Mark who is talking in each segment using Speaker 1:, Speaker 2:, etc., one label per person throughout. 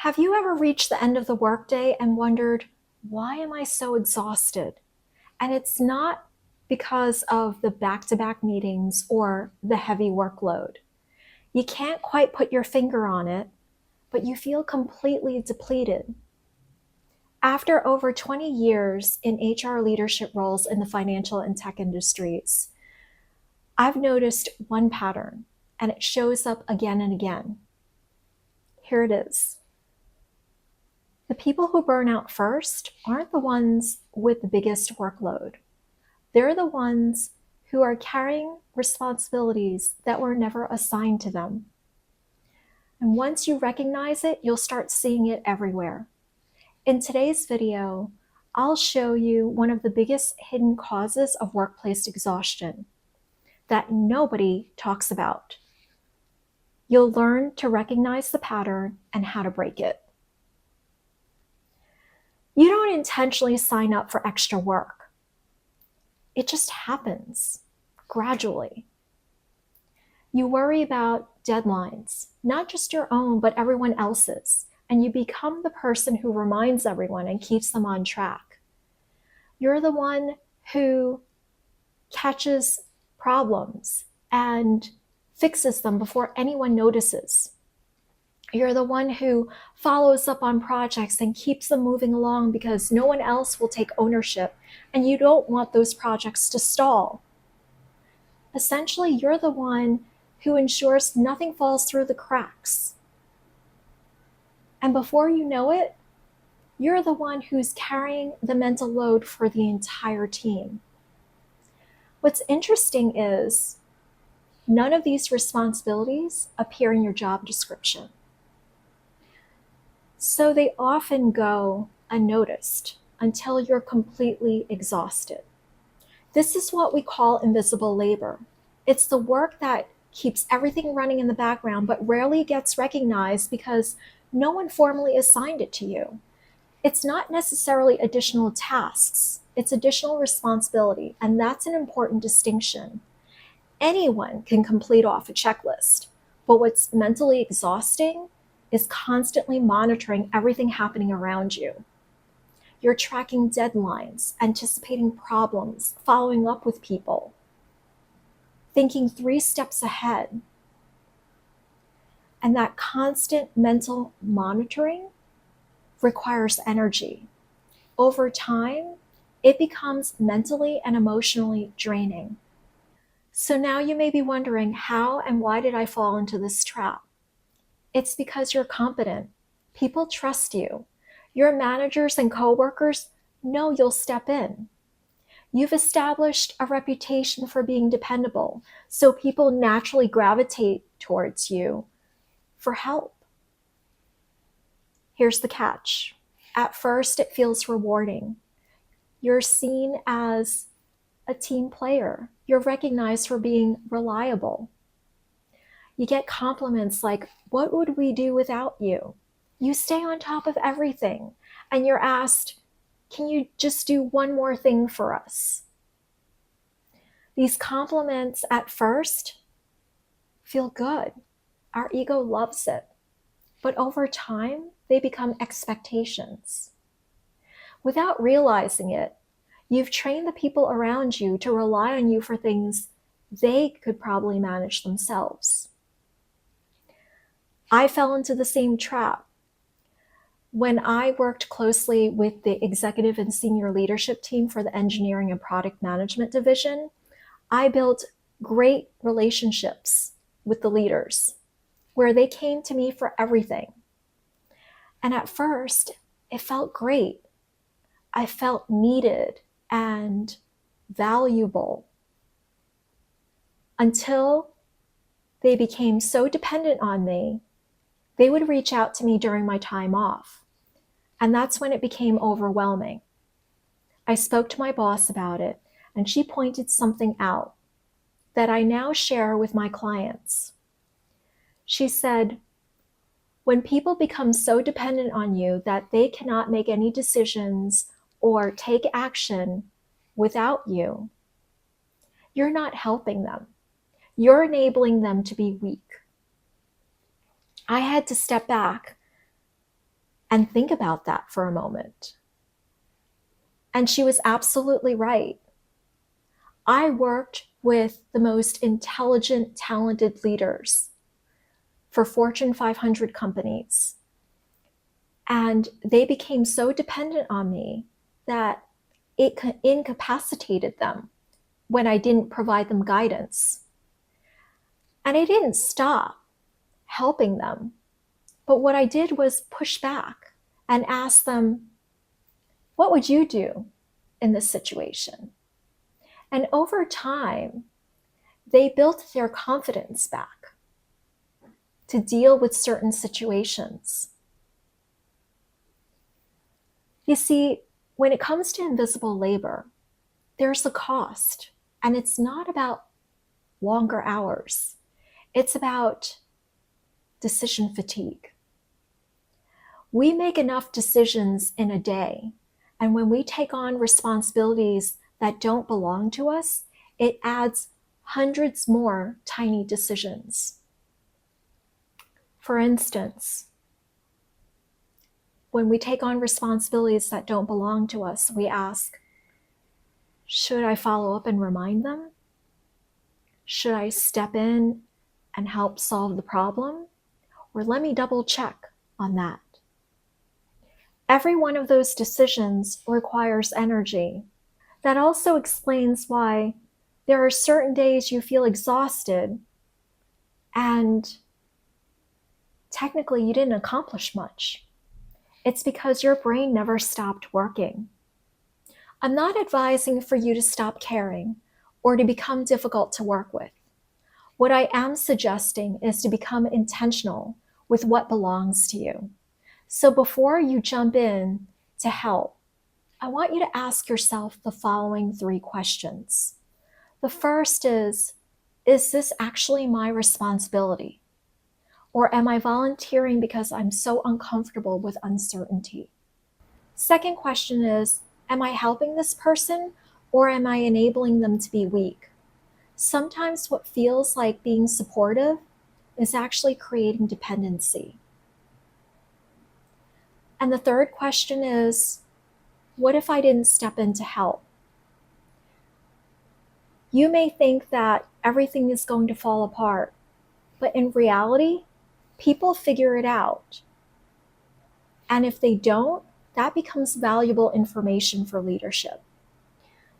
Speaker 1: Have you ever reached the end of the workday and wondered, why am I so exhausted? And it's not because of the back-to-back meetings or the heavy workload. You can't quite put your finger on it, but you feel completely depleted. After over 20 years in HR leadership roles in the financial and tech industries, I've noticed one pattern, and it shows up again and again. Here it is. The people who burn out first aren't the ones with the biggest workload. They're the ones who are carrying responsibilities that were never assigned to them. And once you recognize it, you'll start seeing it everywhere. In today's video, I'll show you one of the biggest hidden causes of workplace exhaustion that nobody talks about. You'll learn to recognize the pattern and how to break it. You don't intentionally sign up for extra work. It just happens gradually. You worry about deadlines, not just your own, but everyone else's, and you become the person who reminds everyone and keeps them on track. You're the one who catches problems and fixes them before anyone notices. You're the one who follows up on projects and keeps them moving along because no one else will take ownership and you don't want those projects to stall. Essentially, you're the one who ensures nothing falls through the cracks. And before you know it, you're the one who's carrying the mental load for the entire team. What's interesting is none of these responsibilities appear in your job description. So they often go unnoticed until you're completely exhausted. This is what we call invisible labor. It's the work that keeps everything running in the background but rarely gets recognized because no one formally assigned it to you. It's not necessarily additional tasks, it's additional responsibility, and that's an important distinction. Anyone can complete off a checklist, but what's mentally exhausting is constantly monitoring everything happening around you. You're tracking deadlines, anticipating problems, following up with people, thinking 3 steps ahead. And that constant mental monitoring requires energy. Over time, it becomes mentally and emotionally draining. So now you may be wondering, how and why did I fall into this trap? It's because you're competent. People trust you. Your managers and coworkers know you'll step in. You've established a reputation for being dependable, so people naturally gravitate towards you for help. Here's the catch. At first, it feels rewarding. You're seen as a team player. You're recognized for being reliable. You get compliments like, "What would we do without you?" You stay on top of everything, and you're asked, "Can you just do one more thing for us?" These compliments at first feel good. Our ego loves it. But over time, they become expectations. Without realizing it, you've trained the people around you to rely on you for things they could probably manage themselves. I fell into the same trap. When I worked closely with the executive and senior leadership team for the engineering and product management division, I built great relationships with the leaders where they came to me for everything. And at first, it felt great. I felt needed and valuable until they became so dependent on me. They would reach out to me during my time off. And that's when it became overwhelming. I spoke to my boss about it, and she pointed something out that I now share with my clients. She said, when people become so dependent on you that they cannot make any decisions or take action without you, you're not helping them. You're enabling them to be weak. I had to step back and think about that for a moment. And she was absolutely right. I worked with the most intelligent, talented leaders for Fortune 500 companies. And they became so dependent on me that it incapacitated them when I didn't provide them guidance. And I didn't stop helping them. But what I did was push back and ask them, what would you do in this situation? And over time, they built their confidence back to deal with certain situations. You see, when it comes to invisible labor, there's a cost, and it's not about longer hours. It's about decision fatigue. We make enough decisions in a day, and when we take on responsibilities that don't belong to us, it adds hundreds more tiny decisions. For instance, when we take on responsibilities that don't belong to us, we ask, should I follow up and remind them? Should I step in and help solve the problem? Or let me double check on that. Every one of those decisions requires energy. That also explains why there are certain days you feel exhausted and technically you didn't accomplish much. It's because your brain never stopped working. I'm not advising for you to stop caring or to become difficult to work with. What I am suggesting is to become intentional with what belongs to you. So before you jump in to help, I want you to ask yourself the following 3 questions. The first is this actually my responsibility? Or am I volunteering because I'm so uncomfortable with uncertainty? Second question is, am I helping this person or am I enabling them to be weak? Sometimes what feels like being supportive is actually creating dependency. And the third question is, what if I didn't step in to help? You may think that everything is going to fall apart, but in reality, people figure it out. And if they don't, that becomes valuable information for leadership.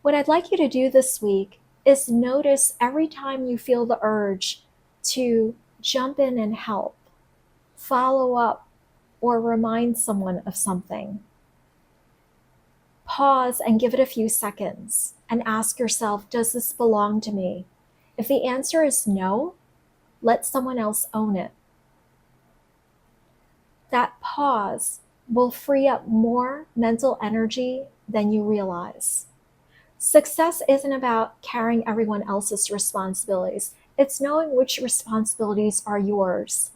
Speaker 1: What I'd like you to do this week is notice every time you feel the urge to jump in and help, follow up, or remind someone of something. Pause and give it a few seconds and ask yourself, does this belong to me? If the answer is no, let someone else own it. That pause will free up more mental energy than you realize. Success isn't about carrying everyone else's responsibilities. It's knowing which responsibilities are yours.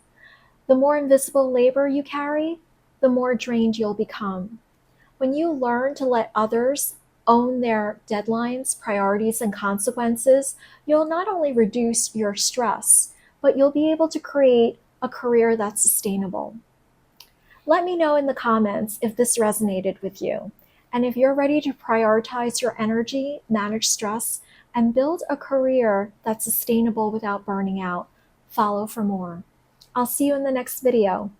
Speaker 1: The more invisible labor you carry, the more drained you'll become. When you learn to let others own their deadlines, priorities, and consequences, you'll not only reduce your stress, but you'll be able to create a career that's sustainable. Let me know in the comments if this resonated with you. And if you're ready to prioritize your energy, manage stress, and build a career that's sustainable without burning out, follow for more. I'll see you in the next video.